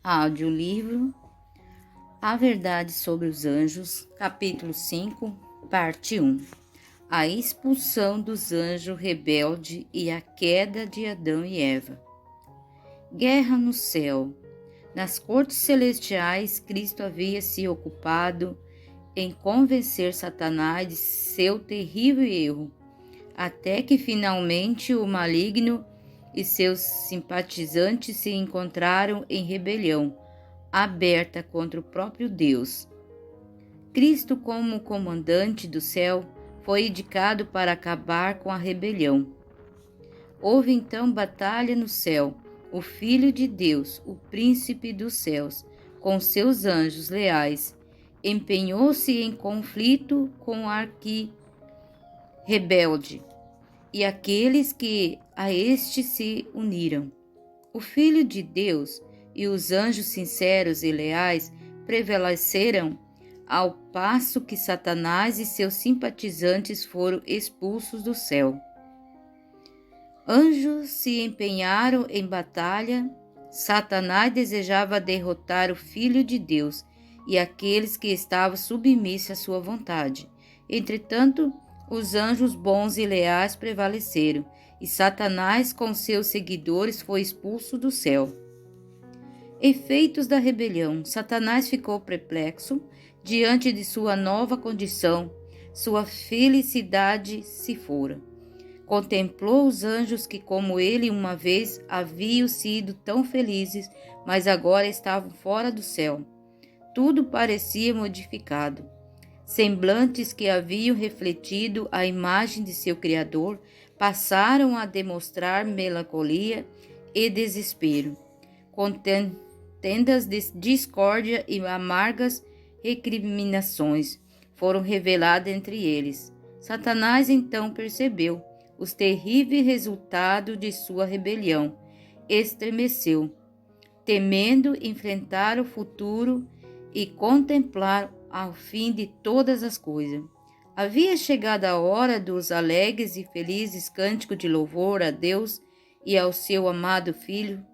Audiolivro A Verdade sobre os Anjos, capítulo 5, parte 1. A expulsão dos anjos rebeldes e a queda de Adão e Eva. Guerra no céu. Nas cortes celestiais, Cristo havia se ocupado em convencer Satanás de seu terrível erro, até que finalmente o maligno e seus simpatizantes se encontraram em rebelião aberta contra o próprio Deus. Cristo, como comandante do céu, foi indicado para acabar com a rebelião. Houve então batalha no céu. O Filho de Deus, o Príncipe dos céus, com seus anjos leais, empenhou-se em conflito com o arqui-rebelde e aqueles que a este se uniram. O Filho de Deus e os anjos sinceros e leais prevaleceram, ao passo que Satanás e seus simpatizantes foram expulsos do céu. Anjos se empenharam em batalha. Satanás desejava derrotar o Filho de Deus e aqueles que estavam submissos à sua vontade. Entretanto, os anjos bons e leais prevaleceram, e Satanás com seus seguidores foi expulso do céu. Efeitos da rebelião. Satanás ficou perplexo diante de sua nova condição. Sua felicidade se fora. Contemplou os anjos que, como ele uma vez, haviam sido tão felizes, mas agora estavam fora do céu. Tudo parecia modificado. Semblantes que haviam refletido a imagem de seu Criador passaram a demonstrar melancolia e desespero. Contendas de discórdia e amargas recriminações foram reveladas entre eles. Satanás então percebeu os terríveis resultados de sua rebelião. Estremeceu, temendo enfrentar o futuro e contemplar ao fim de todas as coisas. Havia chegado a hora dos alegres e felizes cânticos de louvor a Deus e ao seu amado Filho.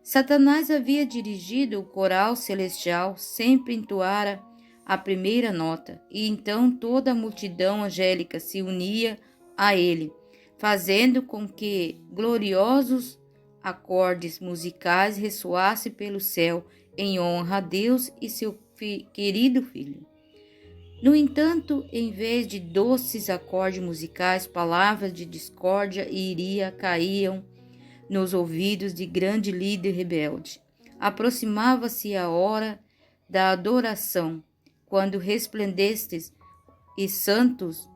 Satanás havia dirigido o coral celestial, sempre entoara a primeira nota, e então toda a multidão angélica se unia a ele, fazendo com que gloriosos acordes musicais ressoassem pelo céu em honra a Deus e seu querido Filho. No entanto, em vez de doces acordes musicais, palavras de discórdia e iria caíam nos ouvidos de grande líder rebelde. Aproximava-se a hora da adoração, quando resplendentes e santos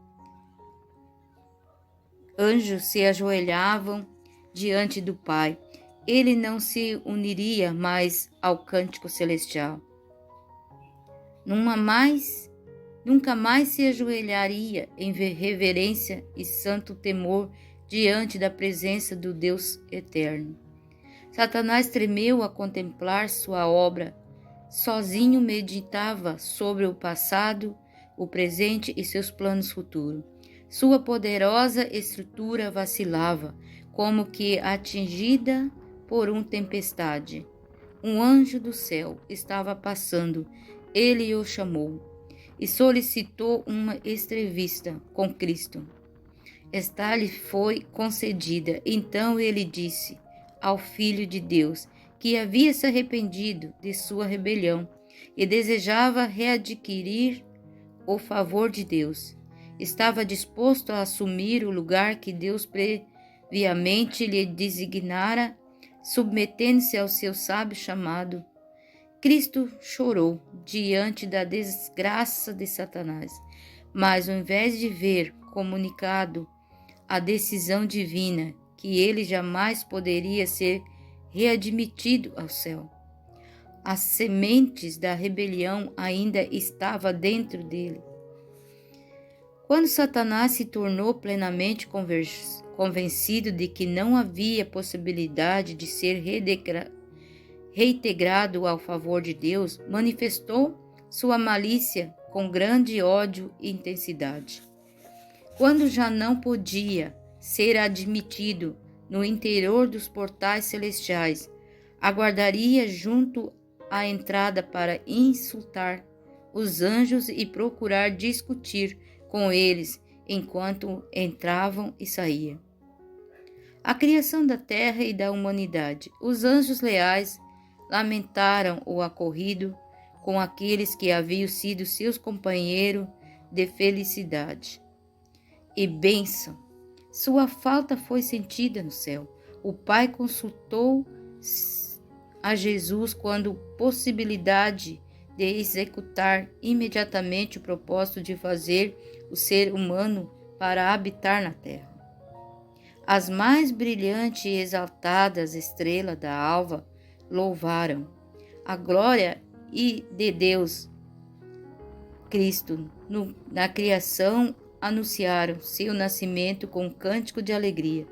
anjos se ajoelhavam diante do Pai. Ele não se uniria mais ao cântico celestial. Nunca mais se ajoelharia em reverência e santo temor diante da presença do Deus eterno. Satanás tremeu a contemplar sua obra. Sozinho meditava sobre o passado, o presente e seus planos futuros. Sua poderosa estrutura vacilava, como que atingida por uma tempestade. Um anjo do céu estava passando. Ele o chamou e solicitou uma entrevista com Cristo. Esta lhe foi concedida. Então ele disse ao Filho de Deus que havia se arrependido de sua rebelião e desejava readquirir o favor de Deus. Estava disposto a assumir o lugar que Deus previamente lhe designara, submetendo-se ao seu sábio chamado. Cristo chorou diante da desgraça de Satanás, mas ao invés de ver comunicado a decisão divina que ele jamais poderia ser readmitido ao céu, as sementes da rebelião ainda estavam dentro dele. Quando Satanás se tornou plenamente convencido de que não havia possibilidade de ser reintegrado ao favor de Deus, manifestou sua malícia com grande ódio e intensidade. Quando já não podia ser admitido no interior dos portais celestiais, Aguardaria junto à entrada para insultar os anjos e procurar discutir com eles enquanto entravam e saíam. A criação da terra e da humanidade. Os anjos leais lamentaram o ocorrido com aqueles que haviam sido seus companheiros de felicidade e bênção. Sua falta foi sentida no céu. O Pai consultou a Jesus quando possibilidade de executar imediatamente o propósito de fazer o ser humano para habitar na terra. As mais brilhantes e exaltadas estrelas da alva louvaram a glória de Deus. Cristo, na criação, anunciaram seu nascimento com um cântico de alegria.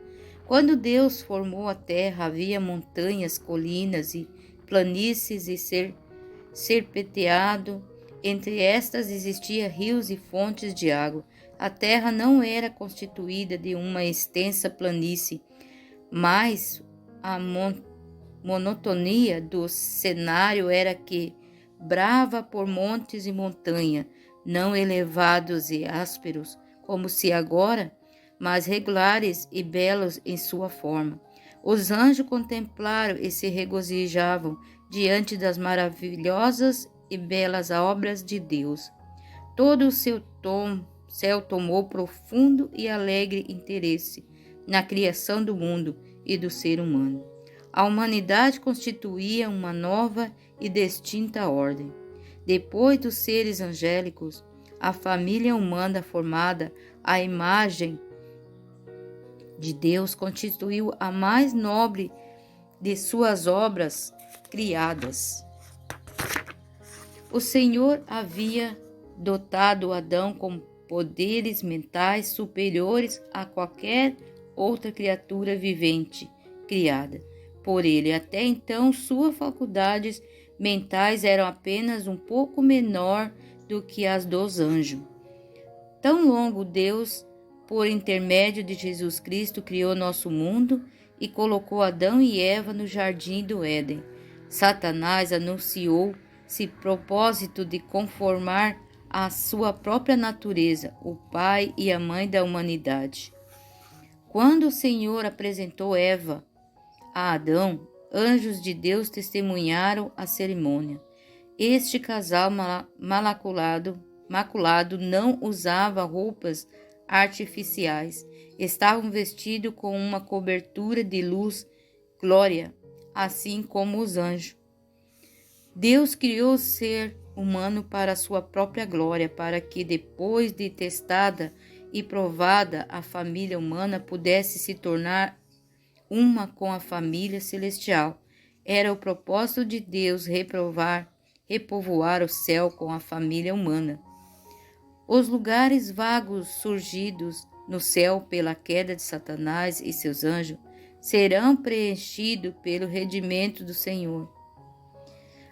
Quando Deus formou a terra, havia montanhas, colinas e planícies e serpenteado. Entre estas existiam rios e fontes de água. A terra não era constituída de uma extensa planície, mas a monotonia do cenário era que, brava por montes e montanhas, não elevados e ásperos, como se agora, mas regulares e belos em sua forma. Os anjos contemplaram e se regozijavam diante das maravilhosas e belas obras de Deus. Todo o céu tomou profundo e alegre interesse na criação do mundo e do ser humano. A humanidade constituía uma nova e distinta ordem. Depois dos seres angélicos, a família humana formada à imagem de Deus constituiu a mais nobre de suas obras criadas. O Senhor havia dotado Adão com poderes mentais superiores a qualquer outra criatura vivente criada por ele. Até então, suas faculdades mentais eram apenas um pouco menor do que as dos anjos. Tão logo Deus, por intermédio de Jesus Cristo, criou nosso mundo e colocou Adão e Eva no jardim do Éden. Satanás anunciou-se propósito de conformar a sua própria natureza, o pai e a mãe da humanidade. Quando o Senhor apresentou Eva a Adão, anjos de Deus testemunharam a cerimônia. Este casal maculado não usava roupas artificiais. Estavam vestidos com uma cobertura de luz, glória, assim como os anjos. Deus criou o ser humano para a sua própria glória, para que depois de testada e provada, a família humana pudesse se tornar uma com a família celestial. Era o propósito de Deus repovoar o céu com a família humana. Os lugares vagos surgidos no céu pela queda de Satanás e seus anjos serão preenchidos pelo redimento do Senhor.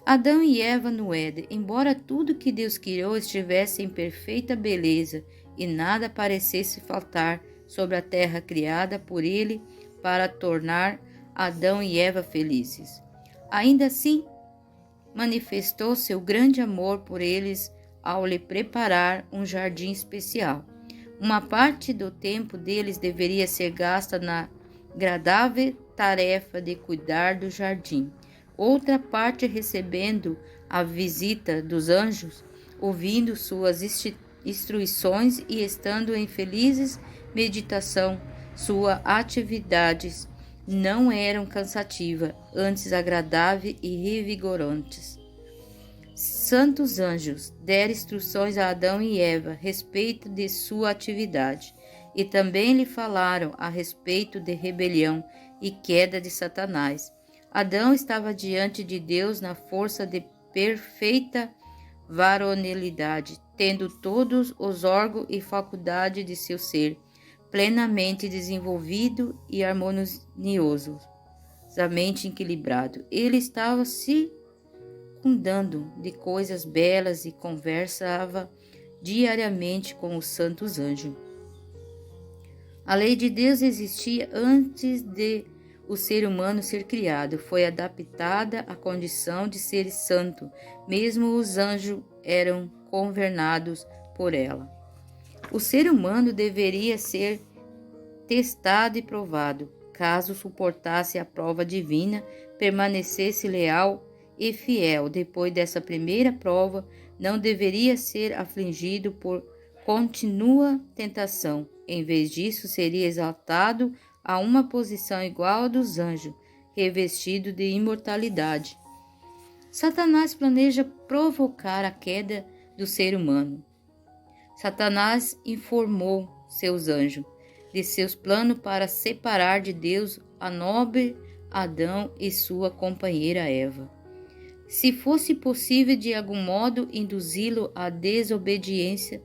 Adão e Eva no Éden, embora tudo que Deus criou estivesse em perfeita beleza e nada parecesse faltar sobre a terra criada por ele para tornar Adão e Eva felizes. Ainda assim, manifestou seu grande amor por eles ao lhe preparar um jardim especial. Uma parte do tempo deles deveria ser gasta na agradável tarefa de cuidar do jardim. Outra parte recebendo a visita dos anjos, ouvindo suas instruções e estando em felizes meditação. Suas atividades não eram cansativas, antes agradáveis e revigorantes. Santos anjos deram instruções a Adão e Eva a respeito de sua atividade, e também lhe falaram a respeito de rebelião e queda de Satanás. Adão estava diante de Deus na força de perfeita varonilidade, tendo todos os órgãos e faculdades de seu ser plenamente desenvolvido e harmoniosamente equilibrado. Ele estava circundado de coisas belas e conversava diariamente com os santos anjos. A lei de Deus existia antes de o ser humano ser criado, foi adaptada à condição de ser santo, mesmo os anjos eram governados por ela. O ser humano deveria ser testado e provado. Caso suportasse a prova divina, permanecesse leal e fiel depois dessa primeira prova, não deveria ser afligido por contínua tentação. Em vez disso, seria exaltado a uma posição igual à dos anjos, revestido de imortalidade. Satanás planeja provocar a queda do ser humano. Satanás informou seus anjos de seus planos para separar de Deus a nobre Adão e sua companheira Eva. Se fosse possível de algum modo induzi-lo à desobediência,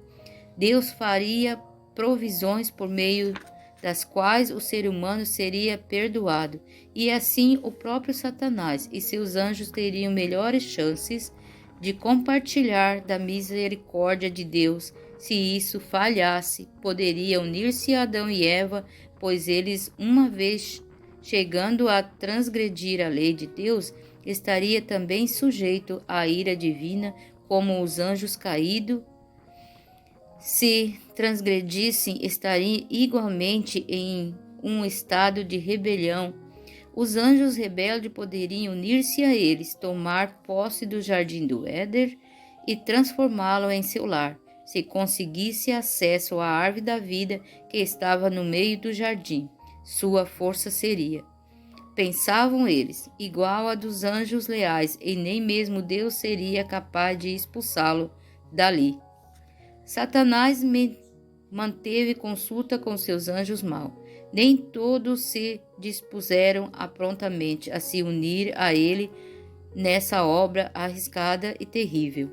Deus faria provisões por meio das quais o ser humano seria perdoado, e assim o próprio Satanás e seus anjos teriam melhores chances de compartilhar da misericórdia de Deus. Se isso falhasse, poderia unir-se a Adão e Eva, pois eles, uma vez chegando a transgredir a lei de Deus, estaria também sujeito à ira divina, como os anjos caídos. Se transgredissem, estariam igualmente em um estado de rebelião. Os anjos rebeldes poderiam unir-se a eles, tomar posse do jardim do Éden e transformá-lo em seu lar, se conseguisse acesso à árvore da vida que estava no meio do jardim. Sua força seria, pensavam eles, igual a dos anjos leais, e nem mesmo Deus seria capaz de expulsá-lo dali. Satanás manteve consulta com seus anjos maus. Nem todos se dispuseram prontamente a se unir a ele nessa obra arriscada e terrível.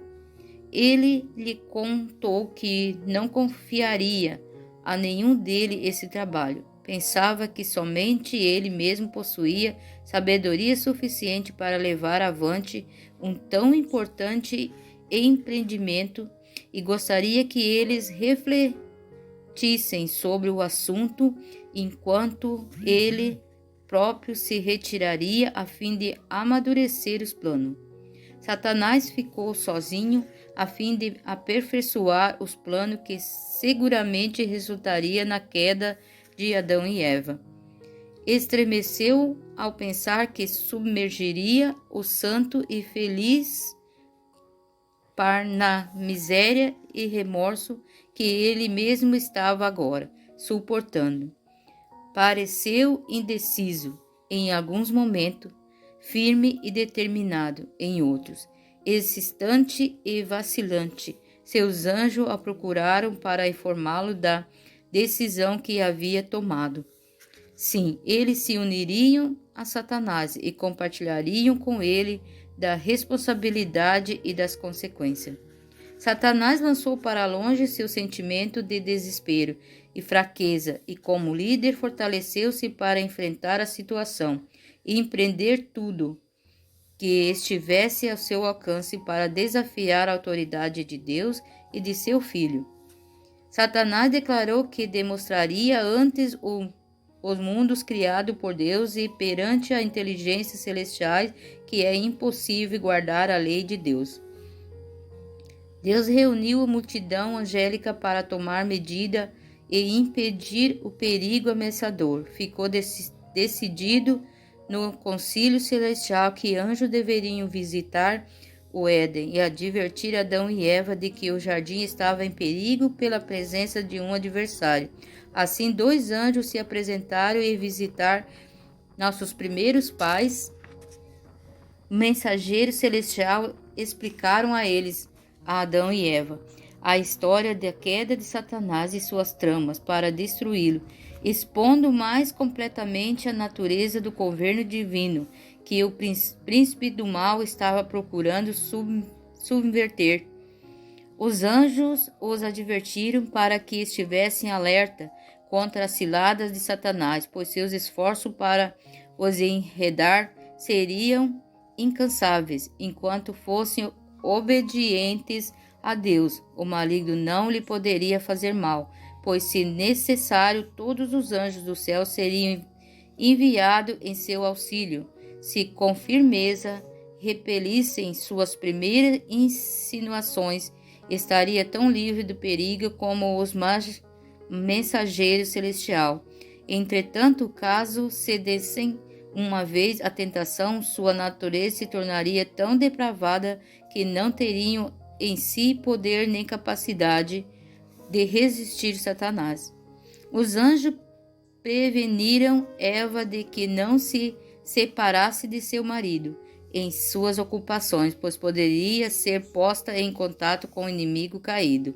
Ele lhe contou que não confiaria a nenhum dele esse trabalho. Pensava que somente ele mesmo possuía sabedoria suficiente para levar avante um tão importante empreendimento e gostaria que eles refletissem sobre o assunto enquanto ele próprio se retiraria a fim de amadurecer os planos. Satanás ficou sozinho a fim de aperfeiçoar os planos que seguramente resultaria na queda de Adão e Eva. Estremeceu ao pensar que submergiria o santo e feliz par na miséria e remorso que ele mesmo estava agora suportando. Pareceu indeciso em alguns momentos, firme e determinado em outros, hesitante e vacilante. Seus anjos o procuraram para informá-lo da decisão que havia tomado. Sim, eles se uniriam a Satanás e compartilhariam com ele da responsabilidade e das consequências. Satanás lançou para longe seu sentimento de desespero e fraqueza e, como líder, fortaleceu-se para enfrentar a situação e empreender tudo que estivesse ao seu alcance para desafiar a autoridade de Deus e de seu Filho. Satanás declarou que demonstraria antes os mundos criados por Deus e perante a inteligência celestial que é impossível guardar a lei de Deus. Deus reuniu a multidão angélica para tomar medida e impedir o perigo ameaçador. Ficou decidido no concílio celestial que anjos deveriam visitar o Éden e advertir Adão e Eva de que o jardim estava em perigo pela presença de um adversário. Assim, 2 anjos se apresentaram e visitaram nossos primeiros pais. O mensageiro celestial explicaram a eles, a Adão e Eva, a história da queda de Satanás e suas tramas para destruí-lo, expondo mais completamente a natureza do governo divino que o príncipe do mal estava procurando subverter. Os anjos os advertiram para que estivessem alerta contra as ciladas de Satanás, pois seus esforços para os enredar seriam incansáveis, enquanto fossem obedientes a Deus. O maligno não lhe poderia fazer mal, pois, se necessário, todos os anjos do céu seriam enviado em seu auxílio, se com firmeza repelissem suas primeiras insinuações, estaria tão livre do perigo como os mensageiros celestial. Entretanto, caso cedessem uma vez à tentação, sua natureza se tornaria tão depravada que não teriam em si poder nem capacidade de resistir Satanás. Os anjos preveniram Eva de que não se separasse de seu marido em suas ocupações, pois poderia ser posta em contato com o inimigo caído.